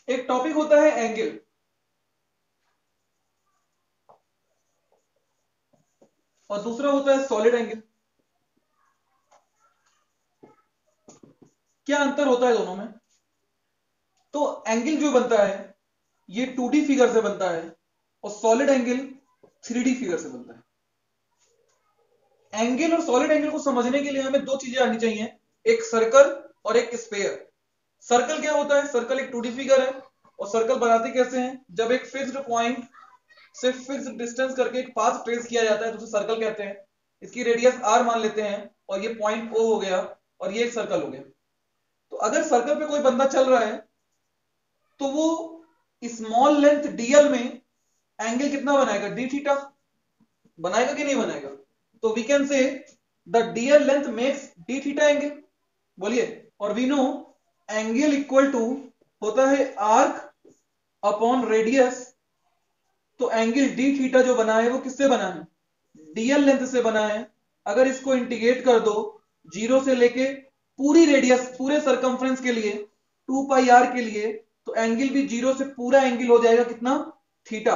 एक टॉपिक होता है एंगल, और दूसरा होता है सॉलिड एंगल। क्या अंतर होता है दोनों में? तो एंगल जो बनता है ये 2D फिगर से बनता है, और सॉलिड एंगल 3D फिगर से बनता है। एंगल और सॉलिड एंगल को समझने के लिए हमें दो चीजें आनी चाहिए, एक सर्कल और एक स्फीयर। सर्कल क्या होता है? सर्कल एक 2D फिगर है, और सर्कल बनाते कैसे हैं? जब एक फिक्स्ड पॉइंट से फिक्स्ड डिस्टेंस करके एक पाथ ट्रेस किया जाता है तो उसे सर्कल कहते हैं। इसकी रेडियस r मान लेते हैं, और ये पॉइंट O हो गया, और ये एक सर्कल हो गया। तो अगर सर्कल पे कोई बंदा चल रहा है तो वो स्मॉल लेंथ dl में एंगल कितना बनाएगा? d थीटा बनाएगा कि नहीं बनाएगा? तो we can say the dl length makes d theta angle. बोलिए। और we know angle equal to होता है आर्क अपॉन रेडियस। तो एंगल d थीटा जो बना है वो किससे बना है? dl लेंथ से बना है। अगर इसको इंटीग्रेट कर दो जीरो से लेके पूरी रेडियस, पूरे सरकमफ्रेंस के लिए 2 पाई r के लिए, तो एंगल भी जीरो से पूरा एंगल हो जाएगा कितना? थीटा।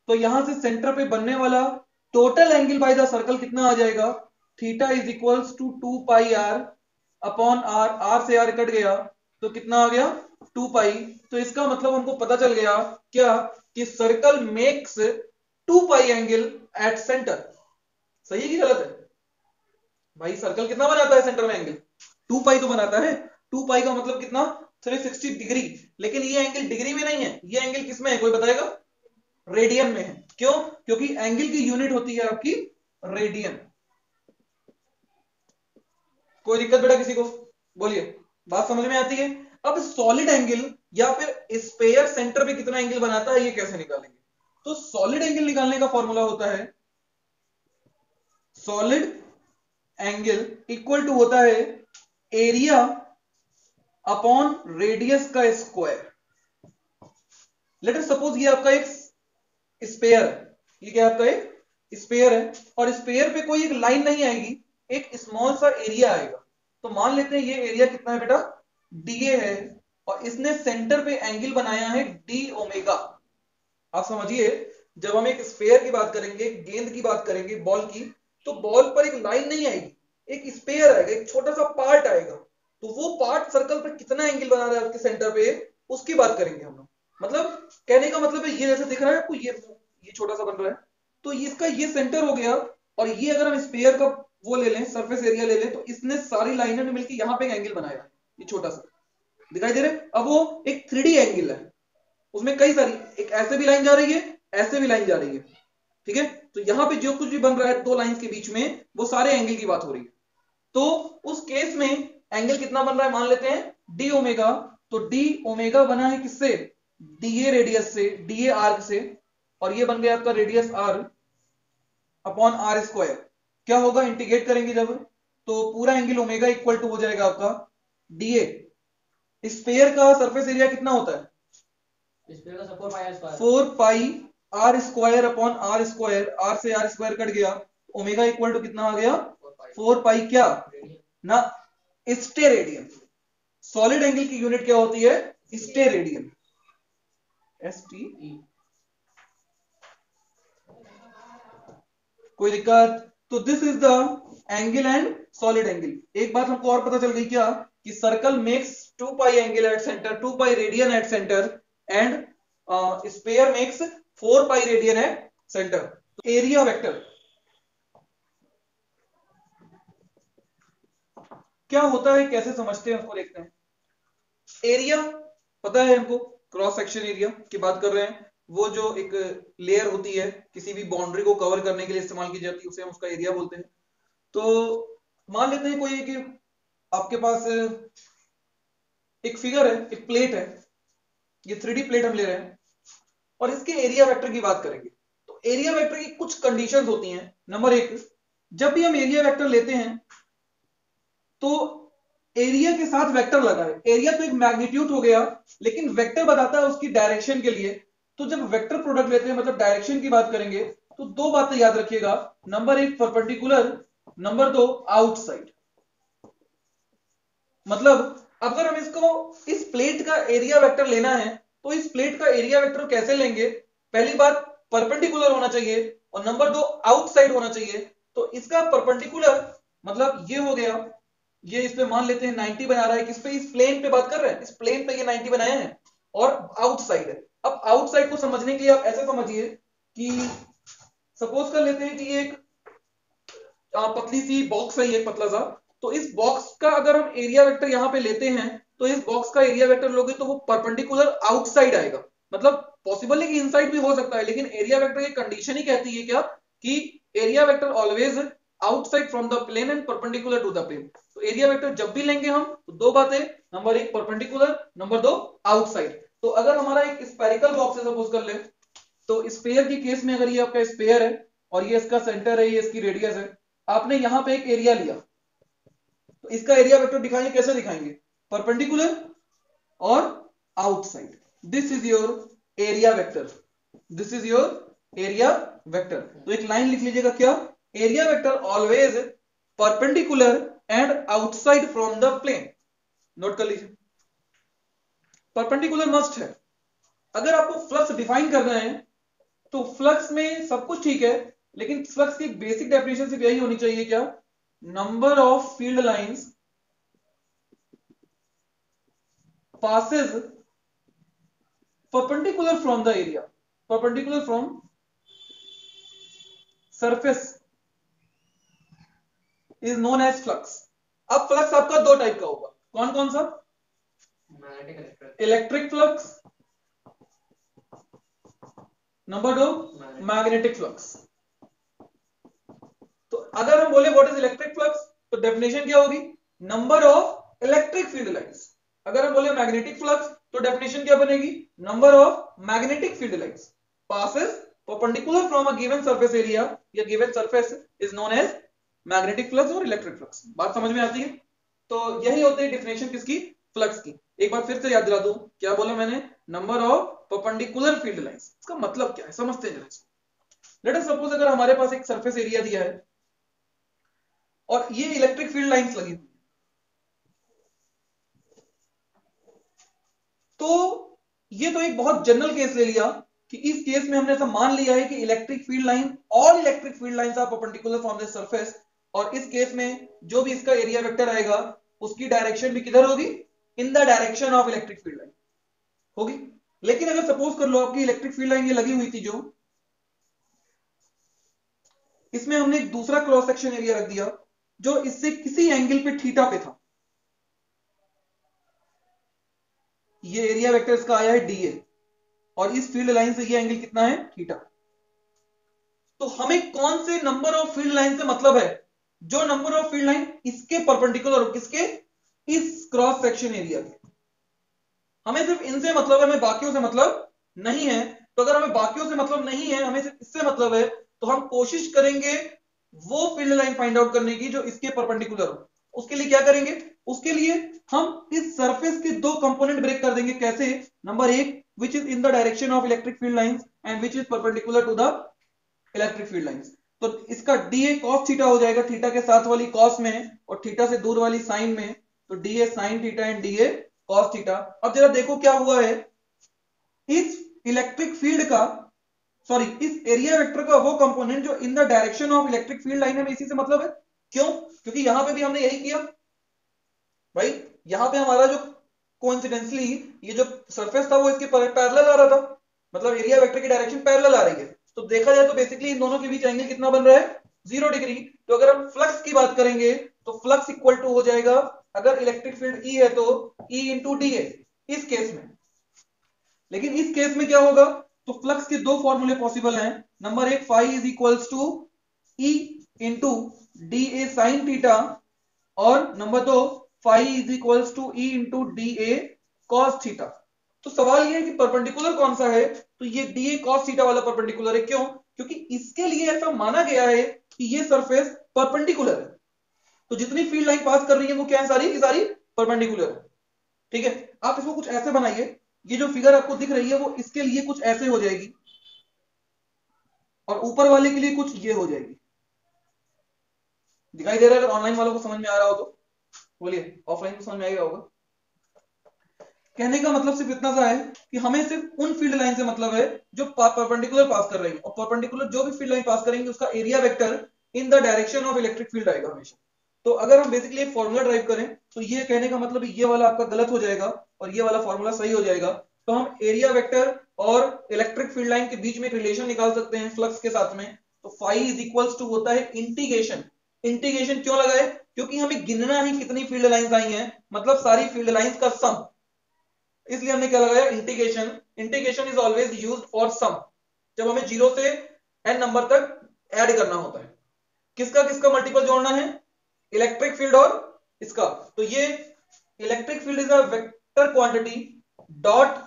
तो यहां से सेंटर पे बनने वाला total angle by the circle कितना आ जाएगा? Theta is equals to 2 pi r upon r। r से r कट गया तो कितना आ गया? 2 पाई। तो इसका मतलब हमको पता चल गया क्या? कि circle makes 2 pi angle at centre. सही है कि गलत है? भाई सर्कल कितना बनाता है सेंटर में एंगल? 2 पाई तो बनाता है। 2 पाई का मतलब कितना? 360 डिग्री। लेकिन ये एंगल डिग्री में नहीं है, ये एंगल किस में है? कोई बताएगा? रेडियन में है। क्यों? क्योंकि एंगल की यूनिट होती है आपकी रेडियन। कोई दिक्कत बेटा किसी को? बोलिए, बात समझ में आती है? अब सॉलिड एंगल या फिर स्फीयर सेंटर पे कितना एंगल बनाता है ये कैसे निकालेंगे? तो सॉलिड एंगल निकालने का फॉर्मूला होता है सॉलिड एंगल इक्वल टू होता है एरिया अपॉन रेडियस का स्क्वायर। लेट अस सपोज ये आपका एक स्फीयर है, ये क्या आपका एक स्फीयर है, और स्फीयर पे कोई एक लाइन नहीं आएगी, एक स्मॉल सा एरिया आएगा। तो मान लेते हैं ये एरिया कितना है बेटा? डीए है, और इसने सेंटर पे एंगल बनाया है डी ओमेगा। आप समझिए, जब हम एक स्फीयर की बात करेंगे, गेंद की बात करेंगे, बॉल की, तो बॉल पर एक लाइन नहीं आएगी, एक स्फीयर आएगा, एक छोटा सा पार्ट आएगा। तो वो पार्ट सर्कल पर कितना एंगल बना रहा है उसके सेंटर पे, उसकी बात करेंगे हम लोग। मतलब कहने का मतलब है, ये जैसे दिख रहा है आपको, ये छोटा सा बन रहा है, तो इसका ये सेंटर हो गया। और ये अगर हम स्फीयर का वो ले लें, सरफेस एरिया ले लें, तो इसने सारी लाइनों ने मिलकर यहां पे एक एंगल बनाया, ये छोटा सा दिखाई दे रहा है। अब वो एक 3D एंगल है, उसमें कई सारी, एक ऐसे भी लाइन जा रही है, ऐसे भी लाइन जा रही है, ठीक है। तो यहां पे जो कुछ भी बन रहा है दो लाइंस के बीच में, वो सारे एंगल की बात हो रही है। तो उस केस में एंगल कितना बन रहा है? मान लेते हैं डी ओमेगा। तो डी ओमेगा बना है किससे? डीए रेडियस से, डीए आर्क से, और ये बन गया आपका radius R upon are square. क्या होगा इंटीग्रेट करेंगे जब, तो पूरा एंगल ओमेगा इक्वल टू हो जाएगा आपका डीए। स्फीयर का सरफेस एरिया कितना होता है? 4 pi r square upon are square. R से आर स्क्वायर कट गया, ओमेगा इक्वल टू कितना आ गया? 4 पाई क्या ना, स्टे रेडियन। सॉलिड एंगल की यूनिट क्या होती है? Steradian, S T. कोई दिक्कत? तो this is the angle and solid angle. एक बात हमको और पता चल गई क्या? कि circle makes 2 pi angle at centre, 2 pi radian at centre, and sphere makes 4 pi radian at centre. तो एरिया वेक्टर क्या होता है, कैसे समझते हैं उसको देखते हैं। एरिया पता है हमको, क्रॉस सेक्शन एरिया की बात कर रहे हैं। वो जो एक लेयर होती है किसी भी बाउंड्री को कवर करने के लिए इस्तेमाल की जाती है, उसे हम उसका एरिया बोलते हैं। तो मान लेते हैं कोई कि आपके पास एक फिगर है, एक प्लेट है, ये 3D प्लेट हम ले रहे हैं, और इसके एरिया वेक्टर की बात करेंगे। तो एरिया वेक्टर की कुछ कंडीशंस होती हैं। नंबर एक, जब भी हम एरिया वेक्टर लेते हैं तो एरिया के साथ वेक्टर लगा है। एरिया तो एक मैग्नीट्यूड हो गया, लेकिन वेक्टर बताता है उसकी डायरेक्शन के लिए। तो जब वेक्टर प्रोडक्ट लेते हैं, मतलब डायरेक्शन की बात करेंगे, तो दो बातें याद रखिएगा। नंबर एक परपेंडिकुलर, नंबर दो आउटसाइड। मतलब अगर हम इसको, इस प्लेट का एरिया वेक्टर लेना है, तो तो इस प्लेट का एरिया वेक्टर कैसे लेंगे? पहली बात परपेंडिकुलर होना चाहिए और नंबर 2 आउटसाइड होना चाहिए। तो इसका परपेंडिकुलर मतलब ये हो गया, ये इस पे मान लेते हैं 90 बना रहा है, किस पे? इस प्लेन पे बात कर रहे हैं, इस प्लेन पे ये 90 बनाया है और आउटसाइड है। अब आउटसाइड को समझने के लिए आप ऐसे समझिए कि सपोज कर लेते हैं कि ये एक पतली सी बॉक्स है, ये पतला सा, तो इस बॉक्स का अगर हम एरिया वेक्टर यहां पे लेते हैं तो इस बॉक्स का एरिया वेक्टर लोगे तो वो परपेंडिकुलर आउटसाइड आएगा। मतलब पॉसिबल है कि इनसाइड भी हो सकता है, लेकिन एरिया वेक्टर की कंडीशन ही कहती है क्या कि area vector always outside from the plane and perpendicular to the plane. तो एरिया वेक्टर जब भी लेंगे हम तो दो बातें, नंबर 1 परपेंडिकुलर, नंबर 2 आउटसाइड। तो अगर हमारा एक स्फेरिकल बॉक्स है सपोज कर ले, तो स्फीयर की केस में अगर ये आपका स्फीयर है और ये इसका सेंटर है, ये इसकी रेडियस है, आपने यहां पे एक एरिया लिया, तो इसका एरिया वेक्टर दिखाएंगे, कैसे दिखाएंगे? परपेंडिकुलर और outside. This is your area vector, this is your area vector. तो एक लाइन लिख लीजिएगा, क्या? Area vector always perpendicular and outside from the plane. Note कर लीजिए, परपेंडिकुलर मस्ट है। अगर आपको फ्लक्स डिफाइन करना है तो फ्लक्स में सब कुछ ठीक है, लेकिन फ्लक्स की बेसिक डेफिनेशन सिर्फ यही होनी चाहिए, क्या? Number of field lines passes perpendicular from the area, perpendicular from surface is known as flux। अब फ्लक्स आपका दो टाइप का होगा, कौन कौन सा? Electric flux, number 2 magnetic flux. तो अगर हम बोले व्हाट इज इलेक्ट्रिक फ्लक्स, तो डेफिनेशन क्या होगी? Number of electric field lines. अगर हम बोले मैग्नेटिक फ्लक्स तो डेफिनेशन क्या बनेगी? Number of magnetic field lines passes perpendicular from a given surface area या given surface is known as magnetic flux और इलेक्ट्रिक फ्लक्स। बात समझ में आती है? तो यही होती है डिफिनेशन किसकी? फ्लक्स की। एक बार फिर से याद दिला दूं, क्या बोला मैंने? Number of perpendicular field lines. इसका मतलब क्या है समझते हैं जरा इसको। लेट अस सपोज अगर हमारे पास एक सरफेस एरिया दिया है और ये इलेक्ट्रिक फील्ड लाइंस लगी हुई, तो ये तो एक बहुत जनरल केस ले लिया कि इस केस में हमने ऐसा मान लिया है कि electric field line, all electric field lines are perpendicular from the surface, और इस केस में जो भी इसका एरिया वेक्टर आएगा उसकी डायरेक्शन भी किधर होगी? इन the direction of electric field line होगी। लेकिन अगर सपोज कर लो आपकी इलेक्ट्रिक फील्ड लाइन ये लगी हुई थी, जो इसमें हमने एक दूसरा क्रॉस सेक्शन एरिया रख दिया जो इससे किसी एंगल पे थीटा पे था, ये एरिया वेक्टर इसका आया है डीए और इस फील्ड लाइन से ये एंगल कितना है? थीटा। तो हमें कौन से नंबर ऑफ फील्ड लाइन से मतलब है? जो नंबर ऑफ फील्ड लाइन इसके परपेंडिकुलर हो, किसके? इस क्रॉस सेक्शन एरिया के। हमें सिर्फ इनसे मतलब है, हमें बाकियों से मतलब नहीं है। तो अगर हमें बाकियों से मतलब नहीं है, हमें सिर्फ इससे मतलब है, तो हम कोशिश करेंगे वो फील्ड लाइन फाइंड आउट करने की जो इसके परपेंडिकुलर हो। उसके लिए क्या करेंगे? उसके लिए हम इस सरफेस के दो कंपोनेंट ब्रेक कर देंगे। कैसे? Number 1 which is in the direction of electric field lines and which is perpendicular to the electric field lines. तो इसका डीए कॉस थीटा हो जाएगा, थीटा के साथ वाली कॉस में और थीटा से दूर वाली साइन में, तो DA sine theta and DA cos theta. अब जरा देखो क्या हुआ है, इस इलेक्ट्रिक फील्ड का, सॉरी इस एरिया वेक्टर का वो कंपोनेंट जो इन the direction of electric field line है, इसी से मतलब है। क्यों? क्योंकि यहां पे भी हमने यही किया भाई, यहां पे हमारा जो कोइंसिडेंटली ये जो सरफेस था वो इसके पैरेलल आ रहा था, मतलब एरिया वेक्टर की डायरेक्शन पैरेलल आ रही है। तो देखा जाए तो बेसिकली इन दोनों के बीच एंगल कितना बन रहा है? 0 डिग्री। तो अगर हम फ्लक्स की बात करेंगे तो फ्लक्स इक्वल टू हो जाएगा, अगर इलेक्ट्रिक फील्ड ई है तो ई इंटू डी है इस केस में। लेकिन इस केस में क्या होगा? तो फ्लक्स के दो फॉर्मूले पॉसिबल हैं। Number 1 phi is equals to E into D A sine theta, और number 2 phi is equals to E into D A cos theta. तो सवाल यह है कि परपेंडिकुलर कौन सा है? तो ये डी ए कॉस थीटा वाला परपेंडिकुलर है। क्यों? क्योंकि इसके लिए ऐसा माना गया है कि ये सरफेस परपेंडिकुलर है, तो जितनी फील्ड लाइन पास कर रही है वो क्या है? सारी की सारी परपेंडिकुलर है। ठीक है, आप इसको कुछ ऐसे बनाइए, ये जो फिगर आपको दिख रही है वो इसके लिए कुछ ऐसे हो जाएगी और ऊपर वाले के लिए कुछ ये हो जाएगी। दिखाई दे रहा है? अगर ऑनलाइन वालों को समझ में आ रहा हो तो बोलिए, ऑफलाइन को समझ में आ गया होगा। कहने का मतलब सिर्फ इतना सा है कि हमें सिर्फ उन फील्ड लाइन से मतलब है जो परपेंडिकुलर पास कर रही है, और परपेंडिकुलर जो भी फील्ड लाइन पास करेंगे उसका area vector in the direction of electric field आएगा हमेशा। तो अगर हम बेसिकली एक फॉर्मूला ड्राइव करें तो ये कहने का मतलब ये वाला आपका गलत हो जाएगा और ये वाला फॉर्मूला सही हो जाएगा। तो हम एरिया वेक्टर और इलेक्ट्रिक फील्ड लाइन के बीच में एक रिलेशन निकाल सकते हैं फ्लक्स के साथ में। तो फाई इज इक्वल्स टू होता है इंटीग्रेशन। इंटीग्रेशन क्यों लगाए? क्योंकि हमें गिनना है कितनी फील्ड लाइंस आई हैं, मतलब सारी फील्ड लाइंस का सम, इसलिए हमने क्या लगाया integration. Integration is always used for sum, जब हमें 0 से n नंबर तक ऐड करना होता है। किसका किसका मल्टीपल जोड़ना है? इलेक्ट्रिक फील्ड और इसका। तो ये electric field is a vector quantity dot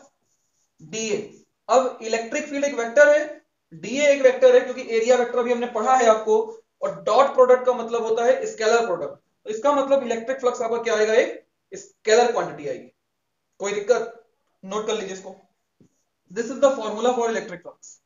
DA. अब इलेक्ट्रिक फील्ड एक वेक्टर है, डीए एक वेक्टर है, क्योंकि एरिया वेक्टर अभी हमने पढ़ा है आपको, और डॉट प्रोडक्ट का मतलब होता है स्केलर प्रोडक्ट। तो इसका मतलब इलेक्ट्रिक फ्लक्स आपका क्या आएगा? एक स्केलर क्वांटिटी आएगी। कोई दिक्कत? नोट कर लीजिए इसको। This is the formula for electric flux.